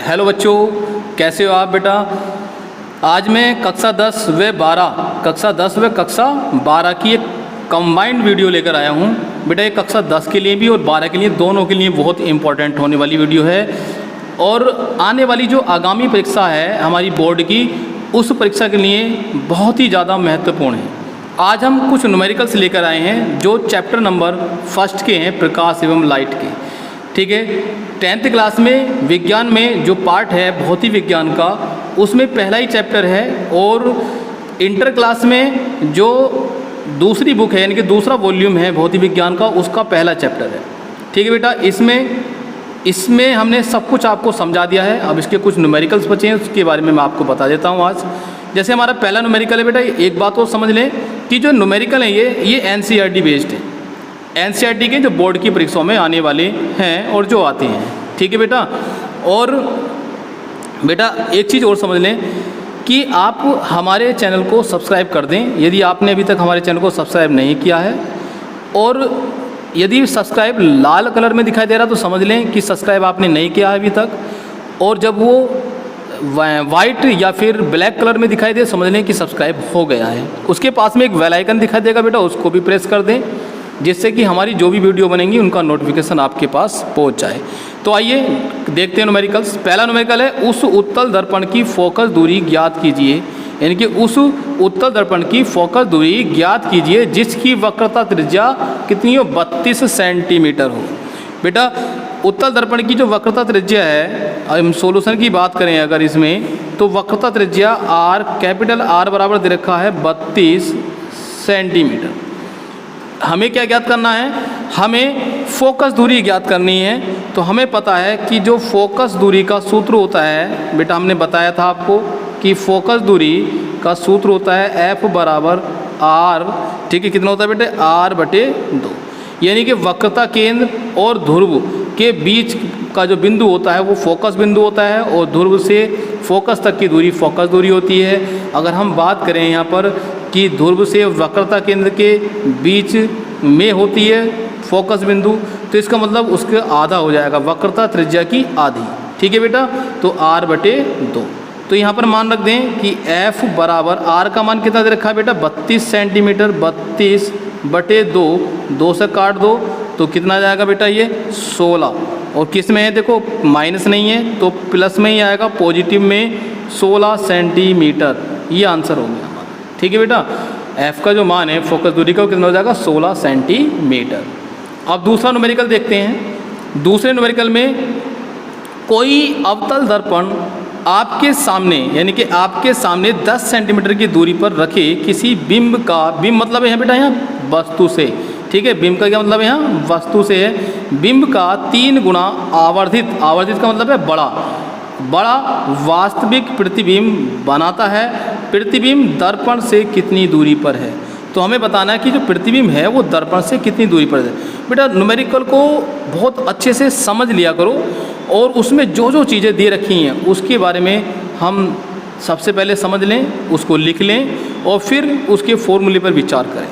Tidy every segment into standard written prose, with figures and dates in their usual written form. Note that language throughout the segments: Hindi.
हेलो बच्चों, कैसे हो आप बेटा। आज मैं कक्षा 10 व 12 की एक कंबाइंड वीडियो लेकर आया हूँ बेटा। ये कक्षा 10 के लिए भी और 12 के लिए, दोनों के लिए बहुत इम्पोर्टेंट होने वाली वीडियो है। और आने वाली जो आगामी परीक्षा है हमारी बोर्ड की, उस परीक्षा के लिए बहुत ही ज़्यादा महत्वपूर्ण है। आज हम कुछ न्यूमेरिकल्स लेकर आए हैं जो चैप्टर नंबर 1 के हैं, प्रकाश एवं लाइट के। ठीक है, 10th क्लास में विज्ञान में जो पार्ट है भौतिक विज्ञान का, उसमें पहला ही चैप्टर है। और इंटर क्लास में जो दूसरी बुक है, यानी कि दूसरा वॉल्यूम है भौतिक विज्ञान का, उसका पहला चैप्टर है। ठीक है बेटा, इसमें हमने सब कुछ आपको समझा दिया है। अब इसके कुछ न्यूमेरिकल्स बचे हैं, उसके बारे में मैं आपको बता देता हूँ आज। जैसे हमारा पहला न्यूमेरिकल है बेटा, एक बात और समझ लें कि जो न्यूमेरिकल है ये NCERT बेस्ड है। NCERT के जो बोर्ड की परीक्षाओं में आने वाले हैं और जो आते हैं। ठीक है बेटा। और बेटा एक चीज़ और समझ लें कि आप हमारे चैनल को सब्सक्राइब कर दें यदि आपने अभी तक हमारे चैनल को सब्सक्राइब नहीं किया है। और यदि सब्सक्राइब लाल कलर में दिखाई दे रहा तो समझ लें कि सब्सक्राइब आपने नहीं किया है अभी तक। और जब वो वाइट या फिर ब्लैक कलर में दिखाई दे, समझ लें कि सब्सक्राइब हो गया है। उसके पास में एक बेल आइकन दिखाई देगा बेटा, उसको भी प्रेस कर दें, जिससे कि हमारी जो भी वीडियो बनेंगी उनका नोटिफिकेशन आपके पास पहुंच जाए। तो आइए देखते हैं न्यूमेरिकल्स। पहला न्यूमेरिकल है, उस उत्तल दर्पण की फोकस दूरी ज्ञात कीजिए। यानी कि उस उत्तल दर्पण की फोकस दूरी ज्ञात कीजिए जिसकी वक्रता त्रिज्या कितनी हो, 32 सेंटीमीटर हो। बेटा उत्तल दर्पण की जो वक्रता त्रिज्या है, हम सोल्यूशन की बात करें अगर इसमें, तो वक्रता त्रिज्या R, कैपिटल R बराबर दे रखा है 32 सेंटीमीटर। हमें क्या ज्ञात करना है, हमें फोकस दूरी ज्ञात करनी है। तो हमें पता है कि जो फोकस दूरी का सूत्र होता है बेटा, हमने बताया था आपको कि फोकस दूरी का सूत्र होता है F बराबर R। ठीक है, कितना होता है बेटे, R/2। यानी कि वक्रता केंद्र और ध्रुव के बीच का जो बिंदु होता है वो फोकस बिंदु होता है, और ध्रुव से फोकस तक की दूरी फोकस दूरी होती है। अगर हम बात करें यहाँ पर कि ध्रुव से वक्रता केंद्र के बीच में होती है फोकस बिंदु, तो इसका मतलब उसके आधा हो जाएगा, वक्रता त्रिज्या की आधी। ठीक है बेटा, तो R/2। तो यहाँ पर मान रख दें कि F बराबर R का मान कितना दे रखा है बेटा, 32 सेंटीमीटर। 32/2, 2 से काट दो तो कितना जाएगा बेटा, ये 16। और किस में है देखो, माइनस नहीं है तो प्लस में ही आएगा, पॉजिटिव में 16 सेंटीमीटर। ये आंसर हो गया हमारा। ठीक है बेटा, F का जो मान है फोकस दूरी का, कितना हो जाएगा, 16 सेंटीमीटर। अब दूसरा न्यूमेरिकल देखते हैं। दूसरे न्यूमेरिकल में कोई अवतल दर्पण आपके सामने, यानी कि आपके सामने 10 सेंटीमीटर की दूरी पर रखे किसी बिंब का, बिंब मतलब है बेटा यहाँ वस्तु से। ठीक है, बिंब का क्या मतलब है, यहाँ वस्तु से है। बिंब का 3 गुना आवर्धित का मतलब है बड़ा वास्तविक प्रतिबिंब बनाता है। प्रतिबिंब दर्पण से कितनी दूरी पर है। तो हमें बताना है कि जो प्रतिबिंब है वो दर्पण से कितनी दूरी पर है। बेटा न्यूमेरिकल को बहुत अच्छे से समझ लिया करो, और उसमें जो जो चीज़ें दे रखी हैं उसके बारे में हम सबसे पहले समझ लें, उसको लिख लें और फिर उसके फॉर्मूले पर विचार करें।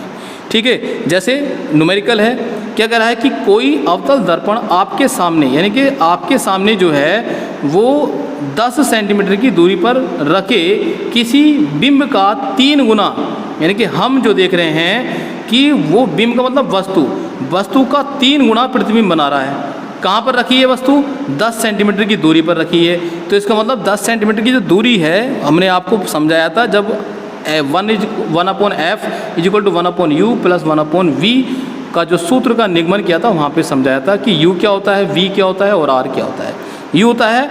ठीक है, जैसे न्यूमेरिकल है, क्या कह रहा है कि कोई अवतल दर्पण आपके सामने, यानी कि आपके सामने जो है वो 10 सेंटीमीटर की दूरी पर रखे किसी बिंब का 3 गुना, यानी कि हम जो देख रहे हैं कि वो बिंब का मतलब वस्तु का 3 गुना प्रतिबिंब बना रहा है। कहाँ पर रखी है वस्तु, 10 सेंटीमीटर की दूरी पर रखी है। तो इसका मतलब 10 सेंटीमीटर की जो दूरी है, हमने आपको समझाया था जब 1/F = 1/U + 1/V का जो सूत्र का निगमन किया था, वहाँ पे समझाया था कि U क्या होता है, V क्या होता है और R क्या होता है। U होता है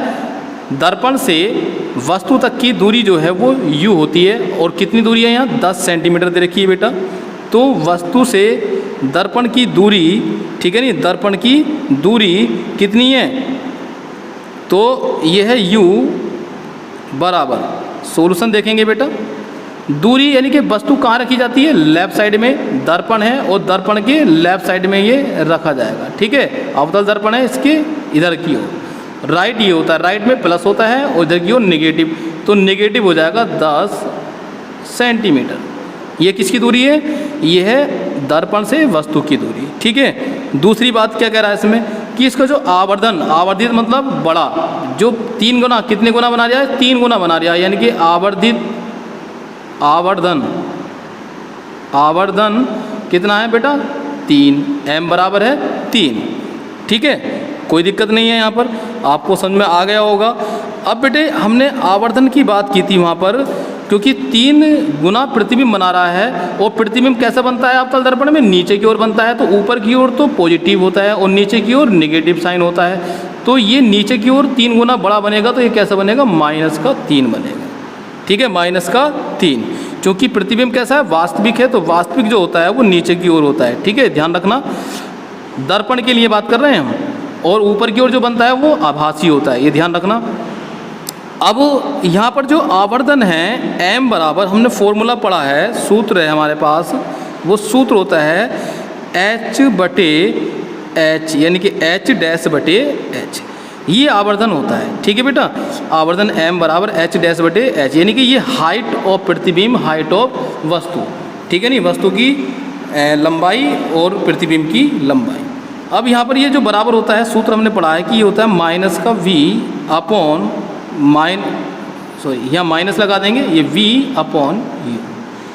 दर्पण से वस्तु तक की दूरी जो है वो U होती है। और कितनी दूरी है यहाँ, 10 सेंटीमीटर दे रखी है बेटा। तो वस्तु से दर्पण की दूरी, ठीक है नहीं, दर्पण की दूरी कितनी है, तो ये है U बराबर, सोल्यूशन देखेंगे बेटा। दूरी यानी कि वस्तु कहाँ रखी जाती है, लेफ्ट साइड में दर्पण है और दर्पण के लेफ्ट साइड में ये रखा जाएगा। ठीक है, अवतल दर्पण है, इसके इधर की ओर राइट ये होता है, राइट में प्लस होता है और इधर की ओर नेगेटिव, तो नेगेटिव हो जाएगा 10 सेंटीमीटर। ये किसकी दूरी है, ये है दर्पण से वस्तु की दूरी। ठीक है, दूसरी बात क्या कह रहा है इसमें कि इसका जो आवर्धन, आवर्धित मतलब बड़ा, जो 3 गुना, कितने गुना बना रहा है? 3 गुना बना रहा है, यानी कि आवर्धन कितना है बेटा? 3, m बराबर है 3। ठीक है, कोई दिक्कत नहीं है, यहाँ पर आपको समझ में आ गया होगा। अब बेटे हमने आवर्धन की बात की थी वहाँ पर, क्योंकि 3 गुना प्रतिबिंब बना रहा है, और प्रतिबिंब कैसा बनता है अवतल दर्पण में? नीचे की ओर बनता है, तो ऊपर की ओर तो पॉजिटिव होता है और नीचे की ओर नेगेटिव साइन होता है। तो ये नीचे की ओर 3 गुना बड़ा बनेगा, तो ये कैसा बनेगा? -3 बनेगा। ठीक है, -3, क्योंकि प्रतिबिंब कैसा है? वास्तविक है, तो वास्तविक जो होता है वो नीचे की ओर होता है। ठीक है, ध्यान रखना, दर्पण के लिए बात कर रहे हैं हम, और ऊपर की ओर जो बनता है वो आभासी होता है, ये ध्यान रखना। अब यहाँ पर जो आवर्धन है m बराबर, हमने फॉर्मूला पढ़ा है, सूत्र है हमारे पास, वो सूत्र होता है h/h, यानी कि h'/h, ये आवर्धन होता है। ठीक है बेटा, आवर्धन m बराबर h'/h, यानी कि ये हाइट ऑफ प्रतिबिंब, हाइट ऑफ वस्तु। ठीक है, नहीं, वस्तु की लंबाई और प्रतिबिंब की लंबाई। अब यहाँ पर ये जो बराबर होता है, सूत्र हमने पढ़ा है कि ये होता है यहाँ माइनस लगा देंगे, ये v/u,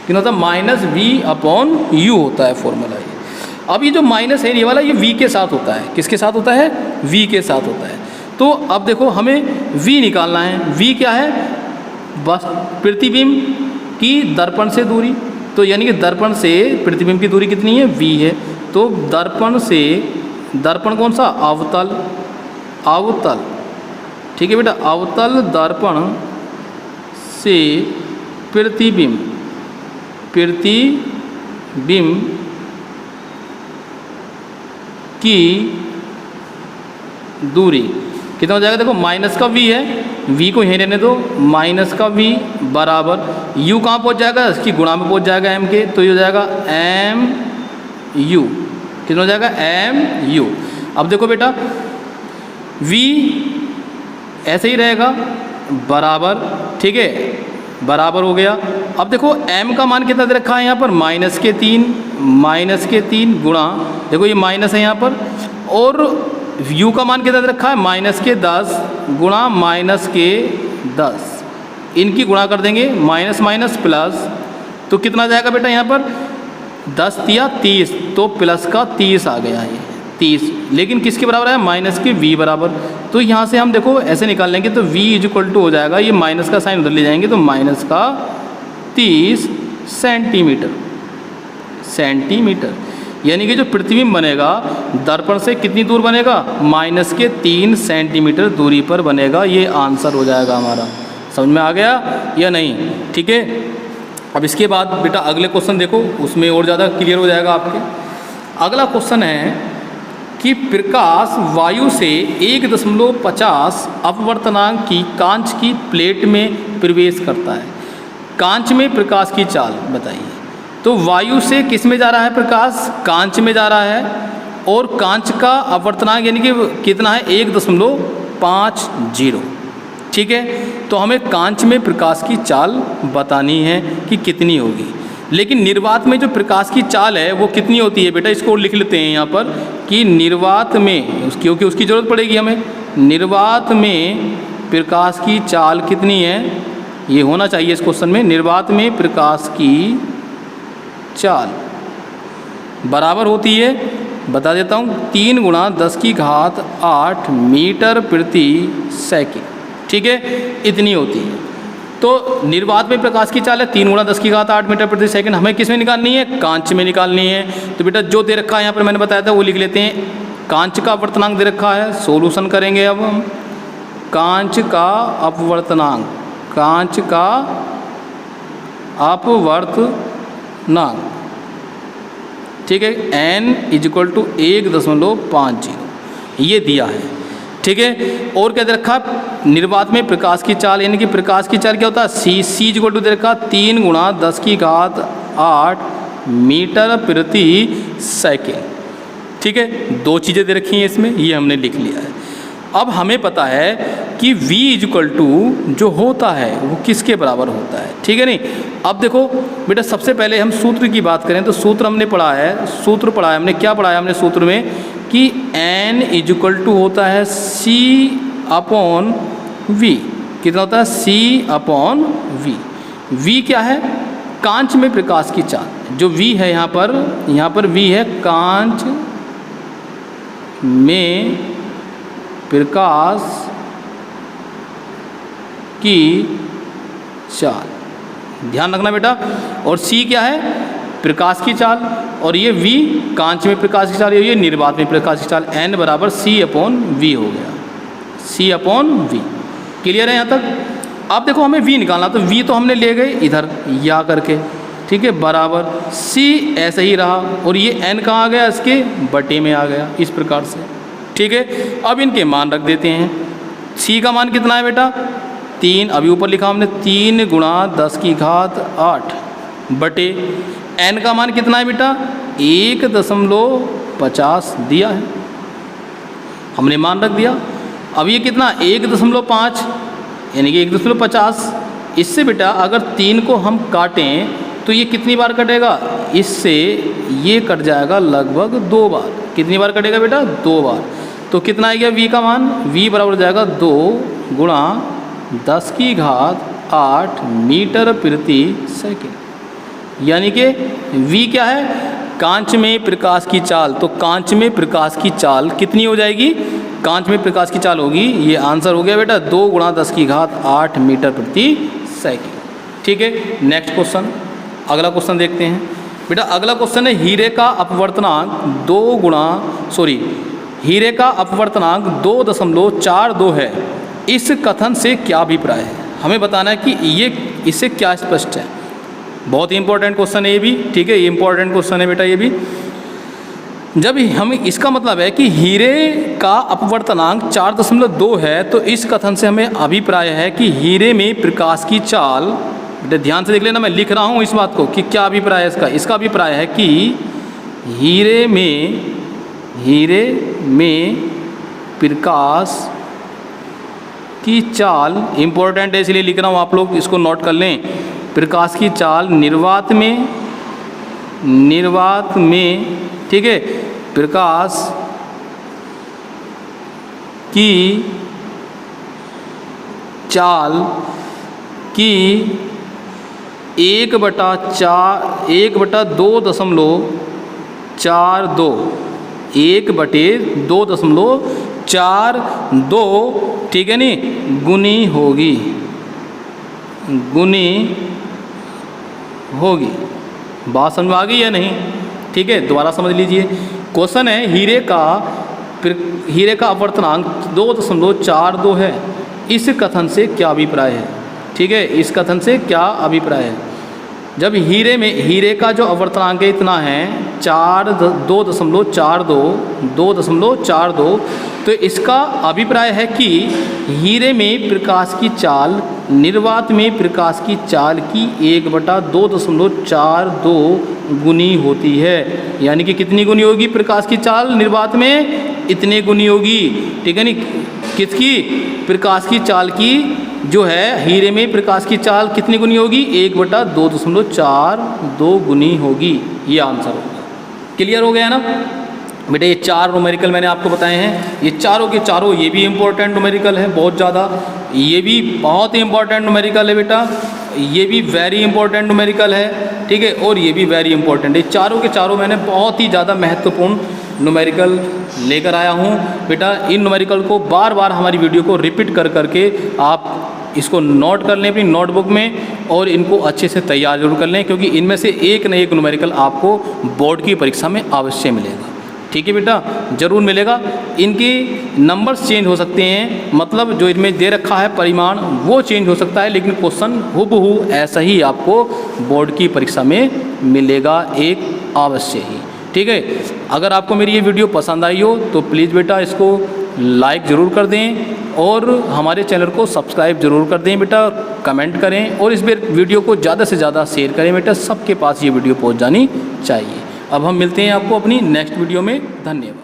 कितना होता है? -v/u होता है फॉर्मूला ये। अब ये जो माइनस है ये वाला, ये v के साथ होता है। किसके साथ होता है? v के साथ होता है। तो अब देखो हमें v निकालना है। v क्या है? बस प्रतिबिंब की दर्पण से दूरी, तो यानी कि दर्पण से प्रतिबिंब की दूरी कितनी है? v है। तो दर्पण से, दर्पण कौन सा? अवतल। ठीक है बेटा, अवतल दर्पण से प्रतिबिंब की दूरी कितना हो जाएगा? देखो माइनस का v है, v को यहीं रहने दो, माइनस का v बराबर u कहाँ पहुँच जाएगा? इसकी गुणा में पहुँच जाएगा m के, तो ये हो जाएगा mu। कितना हो जाएगा? mu। अब देखो बेटा v ऐसे ही रहेगा, बराबर, ठीक है, बराबर हो गया। अब देखो m का मान कितना दे रखा है यहाँ पर? -3 गुणा, देखो ये माइनस है यहाँ पर, और u का मान कितना दे रखा है? -10 गुणा -10, इनकी गुणा कर देंगे, माइनस माइनस प्लस, तो कितना जाएगा बेटा यहाँ पर? 10 या 30, तो प्लस का 30 आ गया ये 30, लेकिन किसके बराबर है? माइनस के v बराबर। तो यहाँ से हम देखो ऐसे निकाल लेंगे, तो v इक्वल टू हो जाएगा, ये माइनस का साइन उधर ले जाएंगे, तो -30 सेंटीमीटर, यानी कि जो प्रतिबिंब बनेगा दर्पण से कितनी दूर बनेगा? -3 सेंटीमीटर दूरी पर बनेगा। ये आंसर हो जाएगा हमारा। समझ में आ गया या नहीं? ठीक है, अब इसके बाद बेटा अगले क्वेश्चन देखो, उसमें और ज़्यादा क्लियर हो जाएगा आपके। अगला क्वेश्चन है कि प्रकाश वायु से 1.50 अपवर्तनांक की कांच की प्लेट में प्रवेश करता है। कांच में प्रकाश की चाल बताइए। तो वायु से किस में जा रहा है प्रकाश? कांच में जा रहा है, और कांच का अपवर्तनांक यानी कि कितना है? 1.50। ठीक है, तो हमें कांच में प्रकाश की चाल बतानी है कि कितनी होगी। लेकिन निर्वात में जो प्रकाश की चाल है वो कितनी होती है बेटा? इसको लिख लेते हैं यहाँ पर कि निर्वात में, क्योंकि उसकी ज़रूरत पड़ेगी हमें, निर्वात में प्रकाश की चाल कितनी है? ये होना चाहिए इस क्वेश्चन में। निर्वात में प्रकाश की चाल बराबर होती है, बता देता हूँ, 3 × 10⁸ मीटर प्रति सेकंड। ठीक है, इतनी होती है। तो निर्वात में प्रकाश की चाल है 3 × 10⁸ मीटर प्रति सेकंड। हमें किस में निकालनी है? कांच में निकालनी है। तो बेटा जो दे रखा है यहाँ पर मैंने बताया था वो लिख लेते हैं। कांच का अपवर्तनांक दे रखा है, सोल्यूशन करेंगे अब हम। कांच का अपवर्तनांक, कांच का अपवर्तनांक, ठीक है, n = 1.50 ये दिया है। ठीक है, और क्या दे रखा? निर्वात में प्रकाश की चाल, यानी कि प्रकाश की चाल क्या होता है? c = दे रखा 3 × 10⁸ मीटर प्रति सेकंड। ठीक है, 2 चीज़ें दे रखी हैं इसमें, ये हमने लिख लिया है। अब हमें पता है कि v = जो होता है वो किसके बराबर होता है। ठीक है नहीं? अब देखो बेटा सबसे पहले हम सूत्र की बात करें तो सूत्र हमने पढ़ा है, सूत्र पढ़ा है हमने, क्या पढ़ा है हमने सूत्र में कि n इक्वल टू होता है c अपॉन v। कितना होता है? c upon v। v क्या है? कांच में प्रकाश की चाल। जो v है यहाँ पर v है कांच में प्रकाश की चाल। ध्यान रखना बेटा। और c क्या है? प्रकाश की चाल। और ये v कांच में प्रकाश की चाल, ये निर्वात में प्रकाश की चाल। n बराबर c अपॉन v हो गया, c अपॉन v। क्लियर है यहाँ तक? अब देखो हमें v निकालना, तो v तो हमने ले गए इधर या करके, ठीक है, बराबर c ऐसे ही रहा, और ये n कहाँ आ गया? इसके बटे में आ गया, इस प्रकार से। ठीक है, अब इनके मान रख देते हैं। c का मान कितना है बेटा? 3, अभी ऊपर लिखा हमने 3 गुणा 10 की घात 8 बटे n का मान कितना है बेटा? 1.50 दिया है, हमने मान रख दिया। अब ये कितना? 1.5 यानी कि 1.50। इससे बेटा अगर 3 को हम काटें तो ये कितनी बार कटेगा? इससे ये कट जाएगा लगभग 2 बार। कितनी बार कटेगा बेटा? 2 बार। तो कितना आ गया v का मान? v बराबर हो जाएगा 2 गुणा 10 की घात 8 मीटर प्रति सेकंड। यानी कि v क्या है? कांच में प्रकाश की चाल। तो कांच में प्रकाश की चाल कितनी हो जाएगी? कांच में प्रकाश की चाल होगी, ये आंसर हो गया बेटा 2 गुणा 10 की घात 8 मीटर प्रति सेकंड। ठीक है, नेक्स्ट क्वेश्चन, अगला क्वेश्चन देखते हैं बेटा। अगला क्वेश्चन है हीरे का अपवर्तनांक हीरे का अपवर्तनांक 2.42 है। इस कथन से क्या अभिप्राय है? हमें बताना है कि ये इससे क्या स्पष्ट है। बहुत ही इंपॉर्टेंट क्वेश्चन है ये भी। ठीक है, ये इंपॉर्टेंट क्वेश्चन है बेटा ये भी। जब हम इसका मतलब है कि हीरे का अपवर्तनांक 4.2 है, तो इस कथन से हमें अभिप्राय है कि हीरे में प्रकाश की चाल, बेटा ध्यान से देख लेना, मैं लिख रहा हूँ इस बात को कि क्या अभिप्राय है इसका। इसका अभिप्राय है कि हीरे में प्रकाश की चाल, इंपॉर्टेंट है इसलिए लिख रहा हूँ, आप लोग इसको नोट कर लें। प्रकाश की चाल निर्वात में ठीक है, प्रकाश की चाल की 1/2.42 ठीक है नी, गुनी होगी। बात समझ में आ गई या नहीं? ठीक है, दोबारा समझ लीजिए। क्वेश्चन है हीरे का अपवर्तनांक 2.42 है। इस कथन से क्या अभिप्राय है? ठीक है, इस कथन से क्या अभिप्राय है? जब हीरे का जो अपवर्तनांक है इतना है 2.42, तो इसका अभिप्राय है कि हीरे में प्रकाश की चाल निर्वात में प्रकाश की चाल की 1/2.42 गुनी होती है। यानी कि कितनी गुनी होगी प्रकाश की चाल निर्वात में? इतने गुनी होगी। ठीक है नी, किसकी? प्रकाश की चाल की जो है हीरे में प्रकाश की चाल कितनी गुनी होगी? 1/2.42 गुनी होगी। ये आंसर होगा। क्लियर हो गया ना बेटा? ये 4 न्यूमेरिकल मैंने आपको बताए हैं। ये चारों के चारों, ये भी इम्पोर्टेंट न्यूमेरिकल है बहुत ज़्यादा, ये भी बहुत ही इम्पोर्टेंट न्यूमेरिकल है बेटा, ये भी वेरी इंपॉर्टेंट न्यूमेरिकल है। ठीक है, और ये भी वेरी इंपॉर्टेंट है। चारों के चारों मैंने बहुत ही ज़्यादा महत्वपूर्ण न्यूमेरिकल लेकर आया हूँ बेटा। इन न्यूमेरिकल को बार बार हमारी वीडियो को रिपीट करके आप इसको नोट कर लें अपनी नोटबुक में, और इनको अच्छे से तैयार जरूर कर लें, क्योंकि इनमें से एक न एक न्यूमेरिकल आपको बोर्ड की परीक्षा में अवश्य मिलेगा। ठीक है बेटा, ज़रूर मिलेगा। इनके नंबर्स चेंज हो सकते हैं, मतलब जो इनमें दे रखा है परिमाण वो चेंज हो सकता है, लेकिन क्वेश्चन हूबहू ऐसा ही आपको बोर्ड की परीक्षा में मिलेगा, एक अवश्य ही। ठीक है, अगर आपको मेरी ये वीडियो पसंद आई हो तो प्लीज़ बेटा इसको लाइक ज़रूर कर दें, और हमारे चैनल को सब्सक्राइब ज़रूर कर दें बेटा, कमेंट करें, और इस वीडियो को ज़्यादा से ज़्यादा शेयर करें बेटा, सबके पास ये वीडियो पहुंच जानी चाहिए। अब हम मिलते हैं आपको अपनी नेक्स्ट वीडियो में। धन्यवाद।